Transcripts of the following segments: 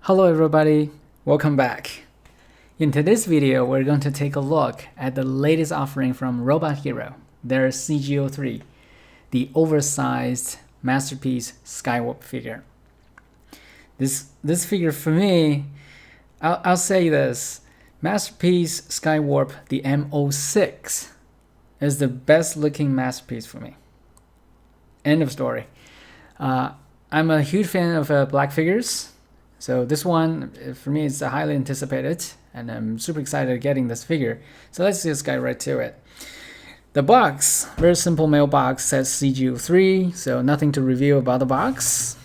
Hello everybody, welcome back. In today's video, we're going to take a look at the latest offering from Robot Hero, their CG03, the oversized Masterpiece Skywarp figure. This figure for me, I'll say this, Masterpiece Skywarp, the M-06, is the best looking masterpiece for me. End of story. I'm a huge fan of black figures. So this one, for me, is highly anticipated, and I'm super excited getting this figure. So let's just get right to it. The box, very simple mailbox, says CG03, so nothing to review about the box.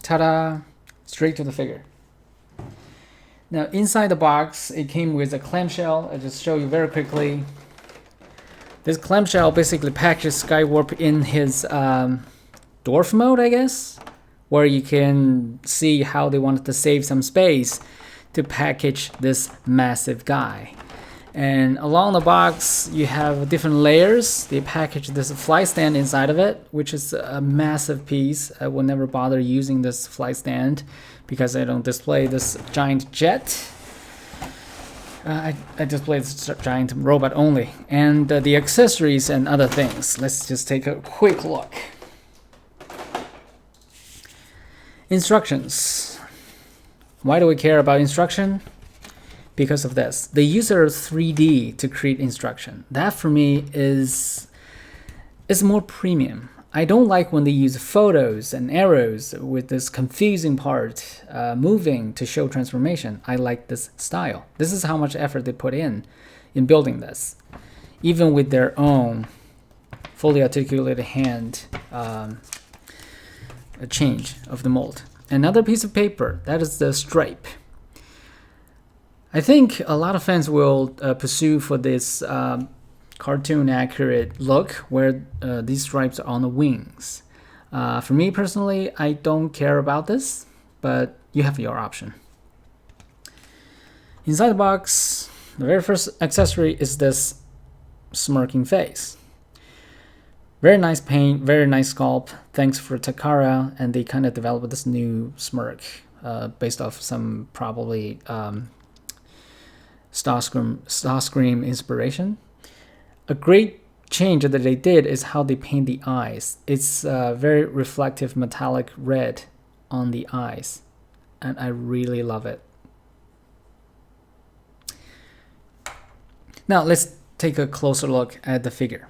Ta-da! Straight to the figure. Now inside the box, it came with a clamshell. I'll just show you very quickly. This clamshell basically packages Skywarp in his dwarf mode, I guess, where you can see how they wanted to save some space to package this massive guy. And along the box, you have different layers. They package this fly stand inside of it, which is a massive piece. I will never bother using this fly stand because I don't display this giant jet. I display this giant robot only. And the accessories and other things. Let's just take a quick look. Instructions. Why do we care about instruction? Because of this. They use their 3D to create instruction. That for me is more premium. I don't like when they use photos and arrows with this confusing part moving to show transformation. I like this style. This is how much effort they put in building this. Even with their own fully articulated hand a change of the mold. Another piece of paper, that is the stripe. I think a lot of fans will pursue for this cartoon accurate look where these stripes are on the wings. For me personally, I don't care about this, but you have your option. Inside the box, the very first accessory is this smirking face. Very nice paint, very nice sculpt. Thanks for Takara, and they kind of developed this new smirk based off some probably Starscream inspiration. A great change that they did is how they paint the eyes. It's very reflective metallic red on the eyes, and I really love it. Now let's take a closer look at the figure.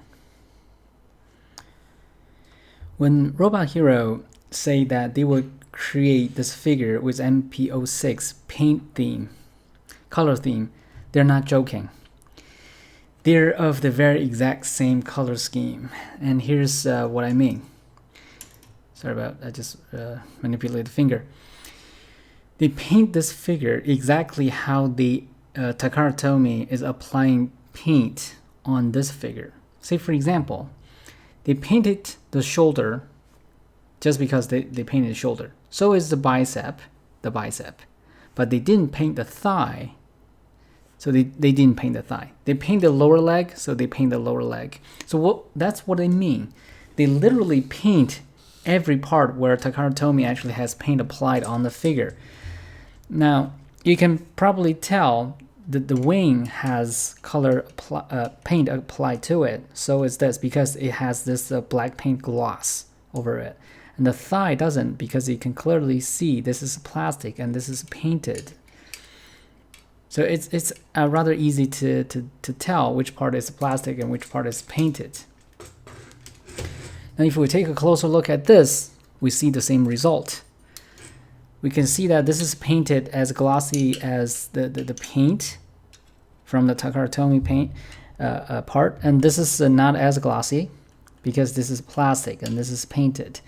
When Robot Hero say that they will create this figure with MP-06 paint theme, color theme, they're not joking. They're of the very exact same color scheme. And here's what I mean. Sorry about, I just manipulated the finger. They paint this figure exactly how the Takara Tomy is applying paint on this figure. Say for example, they painted the shoulder just because they painted the shoulder. So is the bicep, but they didn't paint the thigh. So they didn't paint the thigh. They paint the lower leg, so they paint the lower leg. So that's what they mean. They literally paint every part where Takara Tomy actually has paint applied on the figure. Now, you can probably tell that the wing has paint applied to it. So is this because it has this black paint gloss over it. And the thigh doesn't, because you can clearly see this is plastic and this is painted. So it's rather easy to tell which part is plastic and which part is painted. Now if we take a closer look at this, we see the same result. We can see that this is painted as glossy as the paint from the Takara Tomy paint part, and this is not as glossy because this is plastic and this is painted.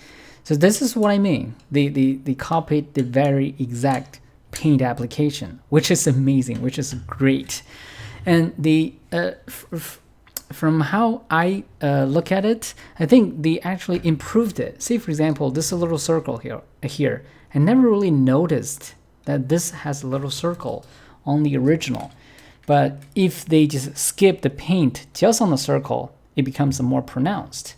So this is what I mean. They copied the very exact paint application, which is amazing, which is great. And from how I look at it, I think they actually improved it. Say for example, this little circle here. I never really noticed that this has a little circle on the original. But if they just skip the paint just on the circle, it becomes more pronounced.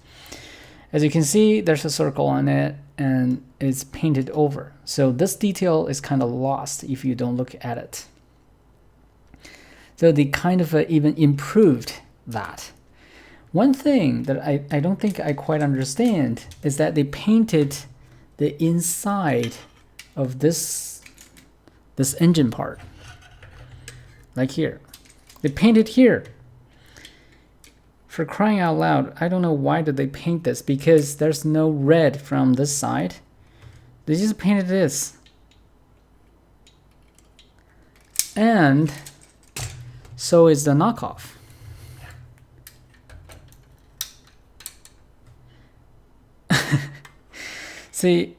As you can see, there's a circle on it and it's painted over. So this detail is kind of lost if you don't look at it. So they kind of even improved that. One thing that I don't think I quite understand is that they painted the inside of this engine part, like here. They painted here. For crying out loud, I don't know why did they paint this, because there's no red from this side. They just painted this. And so is the knockoff. See,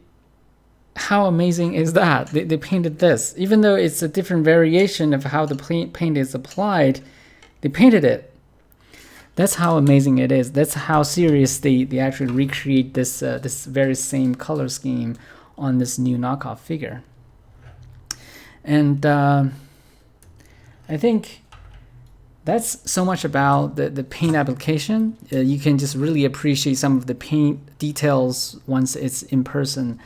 how amazing is that? They painted this. Even though it's a different variation of how the paint is applied, they painted it. That's how amazing it is. That's how serious they actually recreate this this very same color scheme on this new knockoff figure. And I think that's so much about the paint application. You can just really appreciate some of the paint details once it's in person.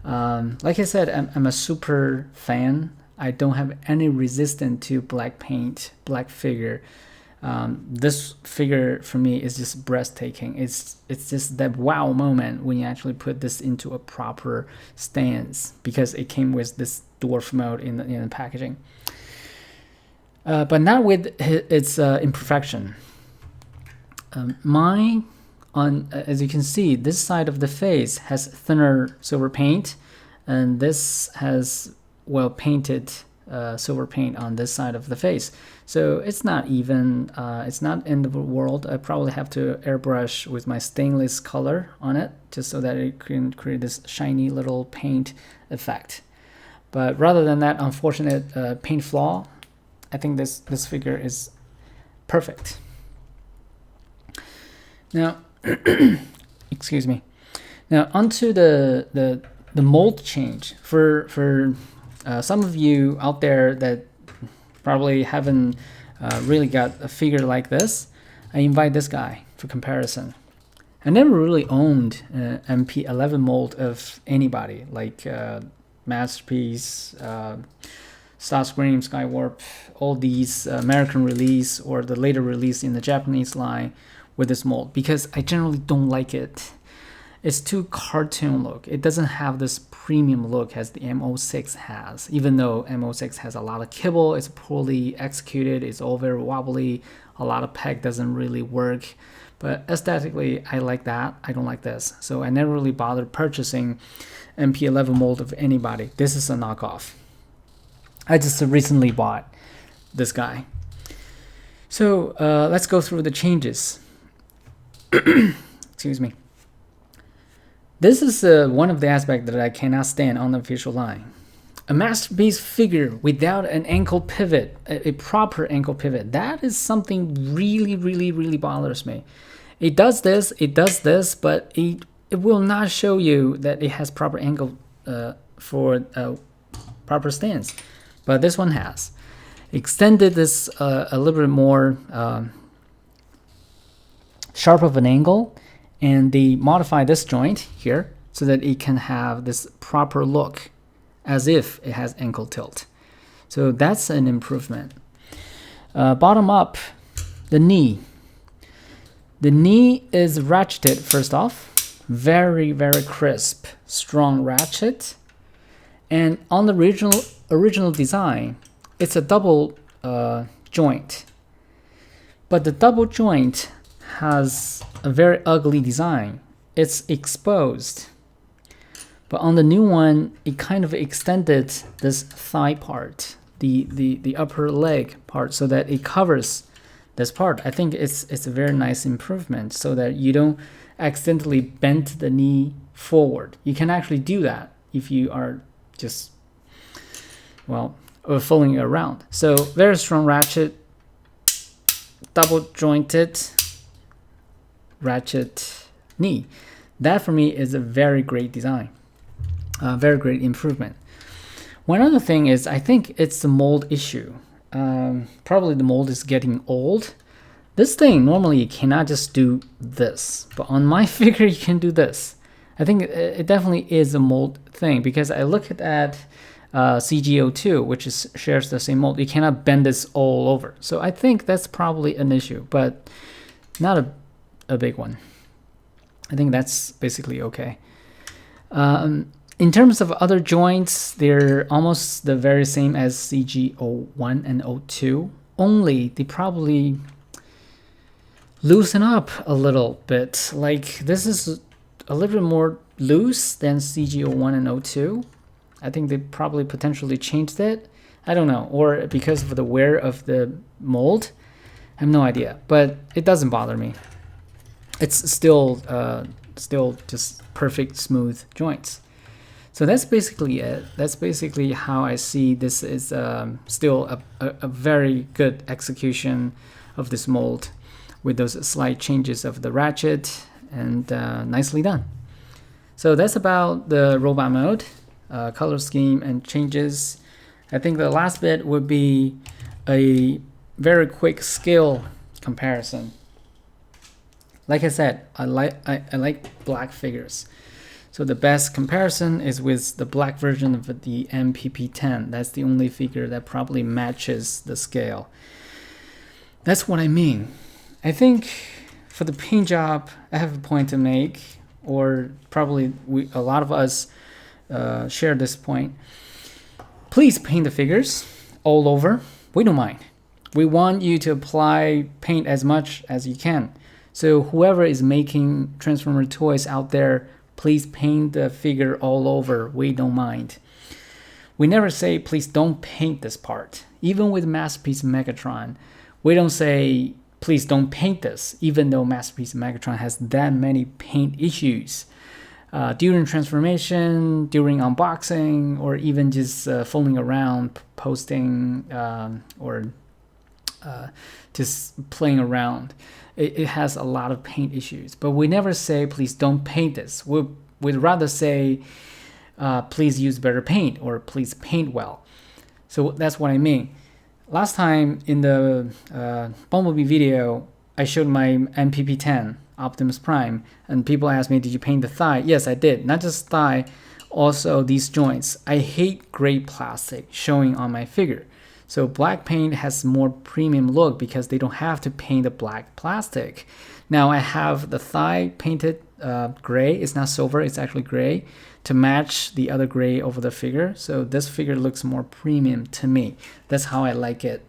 Like I said, I'm a super fan. I don't have any resistance to black paint, black figure. This figure for me is just breathtaking. It's just that wow moment when you actually put this into a proper stance, because it came with this dwarf mode in the packaging. But not with its imperfection. As you can see, this side of the face has thinner silver paint, and this has well painted silver paint on this side of the face. So it's not even, it's not end of the world. I probably have to airbrush with my stainless color on it, just so that it can create this shiny little paint effect. But rather than that unfortunate paint flaw, I think this figure is perfect. Now, excuse me. Now onto the mold change. For some of you out there that probably haven't really got a figure like this, I invite this guy for comparison. I never really owned MP11 mold of anybody, like Masterpiece, Starscream, Skywarp, all these American release or the later release in the Japanese line with this mold, because I generally don't like it. It's too cartoon look. It doesn't have this premium look as the M06 has, even though M06 has a lot of kibble, it's poorly executed, it's all very wobbly, a lot of peg doesn't really work. But aesthetically, I like that. I don't like this. So I never really bothered purchasing MP11 mold of anybody. This is a knockoff. I just recently bought this guy. So let's go through the changes. Excuse me. This is one of the aspects that I cannot stand on the official line. A Masterpiece figure without an ankle pivot, a proper ankle pivot, that is something really bothers me. It does this, but it will not show you that it has proper ankle for proper stance. But this one has. Extended this a little bit more sharp of an angle, and they modify this joint here so that it can have this proper look as if it has ankle tilt. So that's an improvement. Bottom up, the knee. The knee is ratcheted first off, very crisp, strong ratchet. And on the original design, it's a double joint. But the double joint has a very ugly design. It's exposed. But on the new one, it kind of extended this thigh part, the upper leg part, so that it covers this part. I think it's a very nice improvement, so that you don't accidentally bend the knee forward. You can actually do that if you are just, well, folding it around. So very strong ratchet, double jointed ratchet knee. That for me is a very great design. Very great improvement. One other thing is, I think it's the mold issue. Probably the mold is getting old, This thing, normally you cannot just do this, but on my figure you can do this. I think it definitely is a mold thing, because I look at CG02, which shares the same mold. You cannot bend this all over. So I think that's probably an issue, but not a big one. I think that's basically okay. In terms of other joints, they're almost the very same as CG01 and 02, only they probably loosen up a little bit. Like this is a little bit more loose than CG01 and 02. I think they probably potentially changed it. I don't know, or because of the wear of the mold. I have no idea, but it doesn't bother me. It's still just perfect smooth joints. So that's basically it. That's basically how I see this is still a very good execution of this mold with those slight changes of the ratchet, and nicely done. So that's about the robot mode, color scheme and changes. I think the last bit would be a very quick scale comparison. Like I said, I like black figures. So the best comparison is with the black version of the MPP10. That's the only figure that probably matches the scale. That's what I mean. I think for the paint job, I have a point to make, or probably a lot of us share this point. Please paint the figures all over. We don't mind. We want you to apply paint as much as you can. So whoever is making Transformer toys out there, please paint the figure all over. We don't mind. We never say, please don't paint this part. Even with Masterpiece Megatron, we don't say, please don't paint this, even though Masterpiece Megatron has that many paint issues. During transformation, during unboxing, or even just fooling around, posting, or just playing around. It has a lot of paint issues, but we never say, please don't paint this. We'd rather say, please use better paint, or please paint well. So that's what I mean. Last time in the Bumblebee video, I showed my MPP10, Optimus Prime, and people asked me, did you paint the thigh? Yes, I did. Not just thigh, also these joints. I hate gray plastic showing on my figure. So black paint has more premium look because they don't have to paint the black plastic. Now I have the thigh painted gray. It's not silver, it's actually gray, to match the other gray over the figure. So this figure looks more premium to me. That's how I like it.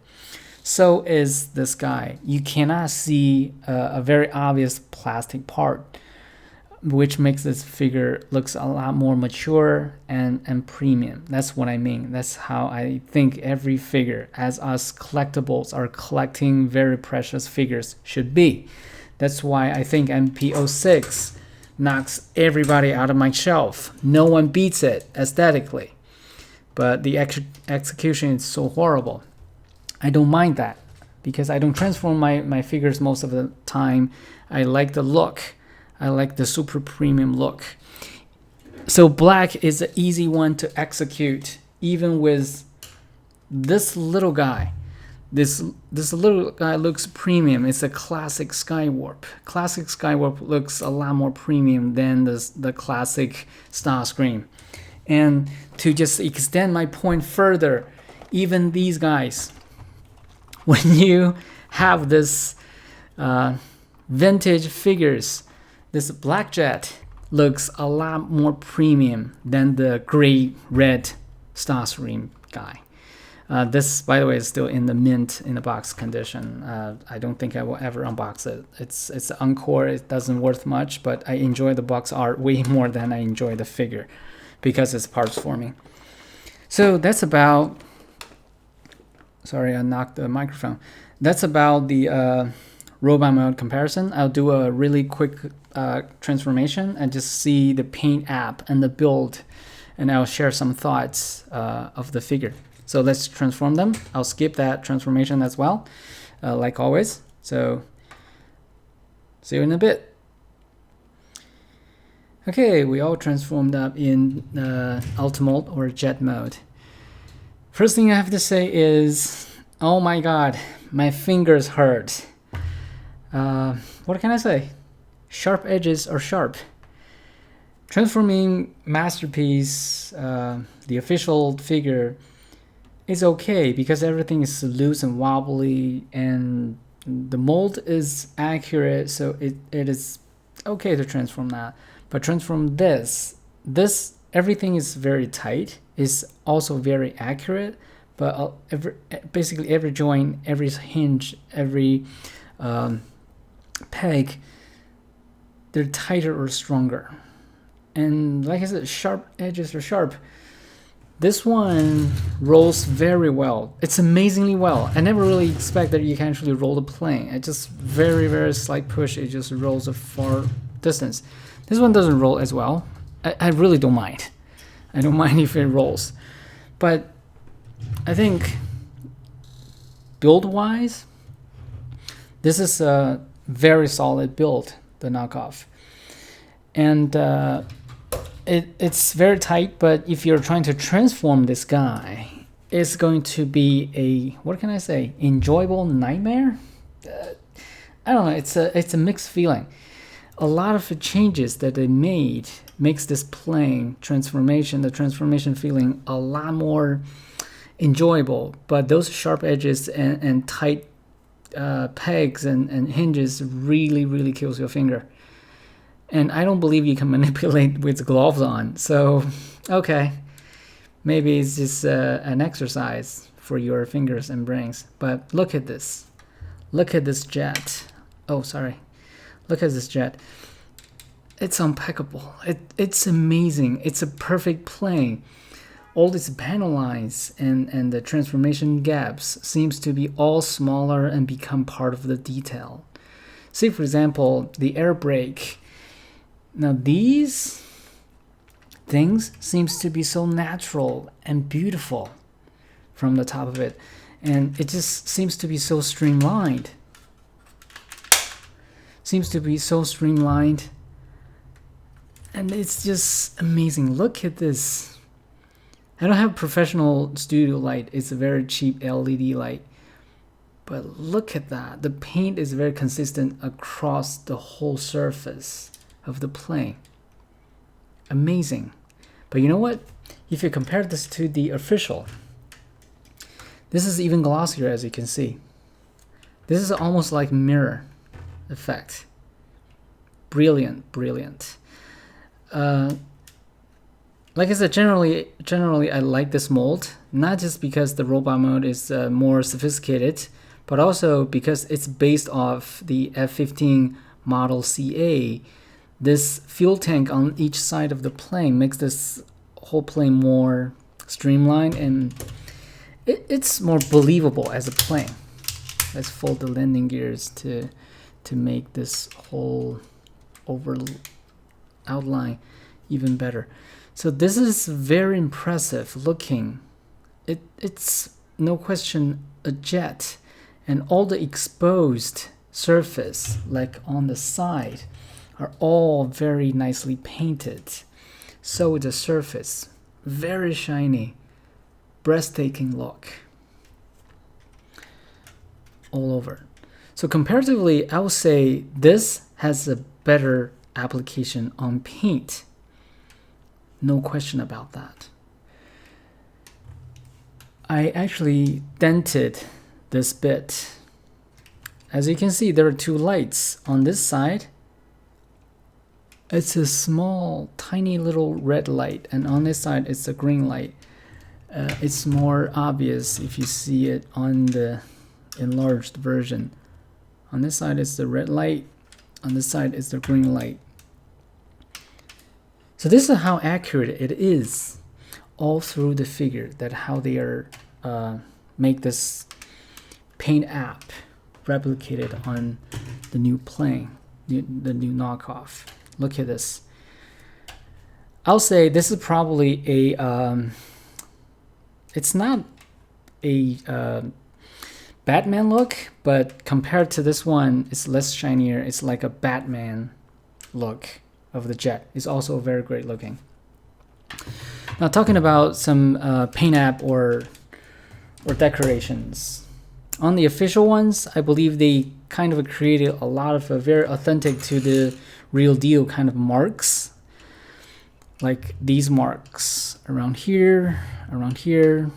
So is this guy. You cannot see a very obvious plastic part, which makes this figure looks a lot more mature and premium. That's what I mean. That's how I think every figure, as us collectibles are collecting very precious figures, should be. That's why I think MP-06 knocks everybody out of my shelf. No one beats it aesthetically, but the execution is so horrible. I don't mind that because I don't transform my figures most of the time. I like the look. I like the super premium look. So black is an easy one to execute, even with this little guy. This little guy looks premium. It's a classic Skywarp. Classic Skywarp looks a lot more premium than the classic Starscream. And to just extend my point further, even these guys, when you have this vintage figures, this Black Jet looks a lot more premium than the gray-red Starscream guy. This, by the way, is still in the mint in the box condition. I don't think I will ever unbox it. It's Encore. It doesn't worth much, but I enjoy the box art way more than I enjoy the figure because it's parts for me. So that's about. Sorry, I knocked the microphone. That's about the robot mode comparison. I'll do a really quick transformation and just see the paint app and the build, and I'll share some thoughts of the figure. So let's transform them. I'll skip that transformation as well, like always. So see you in a bit. Okay, we all transformed up in Ultimate or Jet mode. First thing I have to say is, oh my god, my fingers hurt. what can I say? Sharp edges are sharp. Transforming Masterpiece, the official figure, is okay because everything is loose and wobbly and the mold is accurate, so it is okay to transform that. But transform this everything is very tight, is also very accurate, but basically every joint, every hinge, every peg, they're tighter or stronger. And like I said, sharp edges are sharp. This one rolls very well. It's amazingly well. I never really expect that you can actually roll the plane. It just very slight push. It just rolls a far distance. This one doesn't roll as well. I really don't mind. I don't mind if it rolls. But I think build-wise, this is a very solid build, the knockoff. And it's very tight, but if you're trying to transform this guy, it's going to be a, what can I say, enjoyable nightmare? I don't know, it's a mixed feeling. A lot of the changes that they made makes this plane transformation, the transformation feeling a lot more enjoyable, but those sharp edges and tight pegs and hinges really kills your finger. And I don't believe you can manipulate with gloves on. So, okay, maybe it's just an exercise for your fingers and brains. But look at this. Look at this jet. Oh, sorry. Look at this jet. It's impeccable. It's amazing. It's a perfect plane. All these panel lines and the transformation gaps seems to be all smaller and become part of the detail. See, for example, the air brake. Now these things seems to be so natural and beautiful from the top of it, and it just seems to be so streamlined. And it's just amazing. Look at this. I don't have professional studio light. It's a very cheap LED light. But look at that. The paint is very consistent across the whole surface of the plane. Amazing. But you know what? If you compare this to the official, this is even glossier, as you can see. This is almost like mirror effect. Brilliant. Like I said, generally I like this mold, not just because the robot mode is more sophisticated, but also because it's based off the F-15 Model CA. This fuel tank on each side of the plane makes this whole plane more streamlined, and it's more believable as a plane. Let's fold the landing gears to make this whole outline even better. So this is very impressive looking. It's no question a jet, and all the exposed surface, like on the side, are all very nicely painted. So the surface, very shiny, breathtaking look all over. So comparatively, I would say this has a better application on paint. No question about that. I actually dented this bit. As you can see, there are two lights on this side. It's a small, tiny little red light, and on this side it's a green light. It's more obvious if you see it on the enlarged version. On this side is the red light, on this side is the green light. So this is how accurate it is all through the figure, that how they are make this paint app replicated on the new plane, the new knockoff. Look at this. I'll say this is probably a it's not a Batman look, but compared to this one, it's less shinier. It's like a Batman look of the jet. It's also very great looking. Now talking about some paint app or decorations. On the official ones, I believe they kind of created a lot of very authentic to the real deal kind of marks, like these marks around here, around here.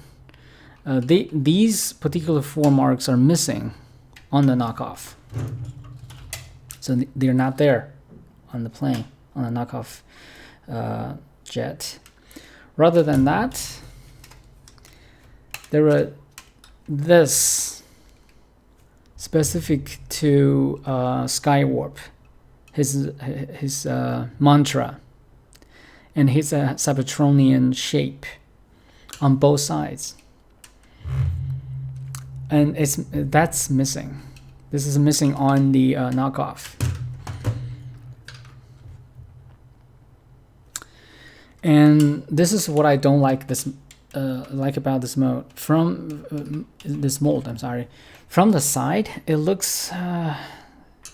These particular 4 marks are missing on the knockoff, so they're not there on the plane, on the knockoff jet. Rather than that, there were this specific to Skywarp, his mantra, and his Cybertronian shape on both sides, and that's missing. This is missing on the knockoff. And this is what I don't like about this mode. From this mold, I'm sorry. From the side, it looks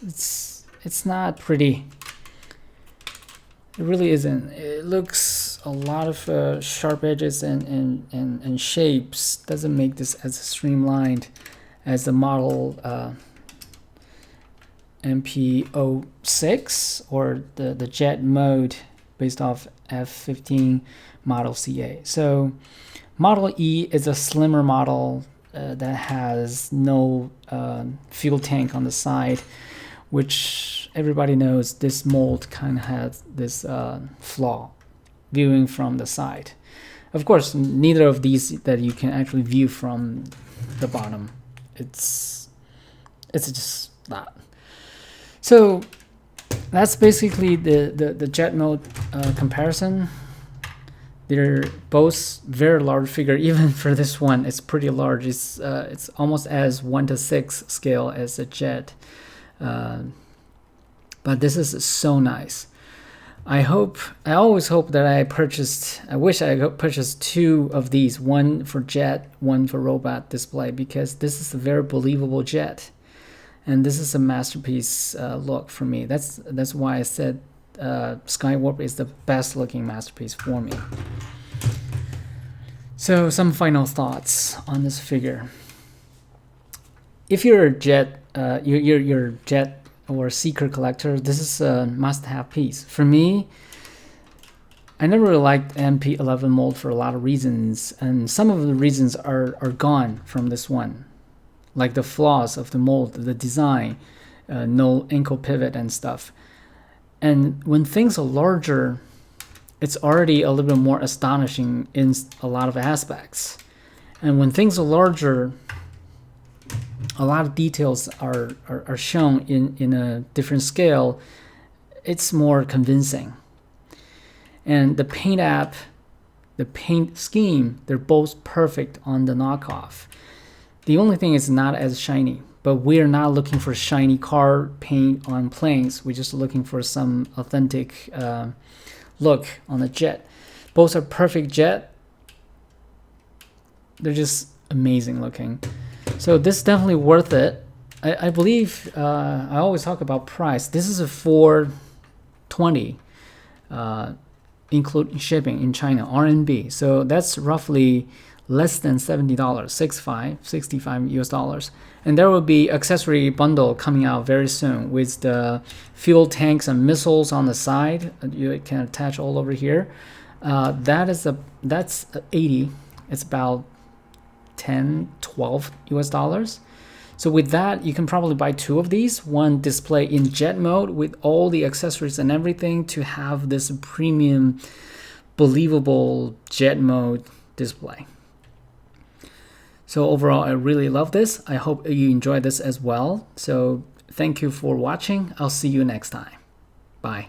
it's not pretty. It really isn't. It looks a lot of sharp edges and shapes. Doesn't make this as streamlined as the model MP-06 or the jet mode based off F-15 model CA. So Model E is a slimmer model that has no fuel tank on the side, which everybody knows this mold kind of has this flaw, viewing from the side. Of course, neither of these that you can actually view from the bottom. It's just that. So that's basically the jet mode comparison. They're both very large figure. Even for this one, it's pretty large. It's almost as 1:6 scale as a jet. But this is so nice. I always hope that I wish I purchased 2 of these, one for jet, one for robot display, because this is a very believable jet. And this is a masterpiece look for me. That's why I said Skywarp is the best looking masterpiece for me. So some final thoughts on this figure. If you're a jet, you're jet or seeker collector, this is a must-have piece. For me, I never really liked MP-11 mold for a lot of reasons, and some of the reasons are gone from this one, like the flaws of the mold, the design, no ankle pivot and stuff. And when things are larger, it's already a little bit more astonishing in a lot of aspects. And when things are larger, a lot of details are shown in a different scale. It's more convincing. And the paint app, the paint scheme, they're both perfect on the knockoff. The only thing is not as shiny, but we're not looking for shiny car paint on planes. We're just looking for some authentic look on the jet. Both are perfect jet. They're just amazing looking. So this is definitely worth it. I believe I always talk about price. This is a $420, including shipping in China, RMB. So that's roughly less than $70, 65 US dollars. And there will be accessory bundle coming out very soon with the fuel tanks and missiles on the side. You can attach all over here. That's 80. It's about 10, 12 US dollars. So with that, you can probably buy 2 of these, one display in jet mode with all the accessories and everything to have this premium, believable jet mode display. So overall, I really love this. I hope you enjoyed this as well. So thank you for watching. I'll see you next time. Bye.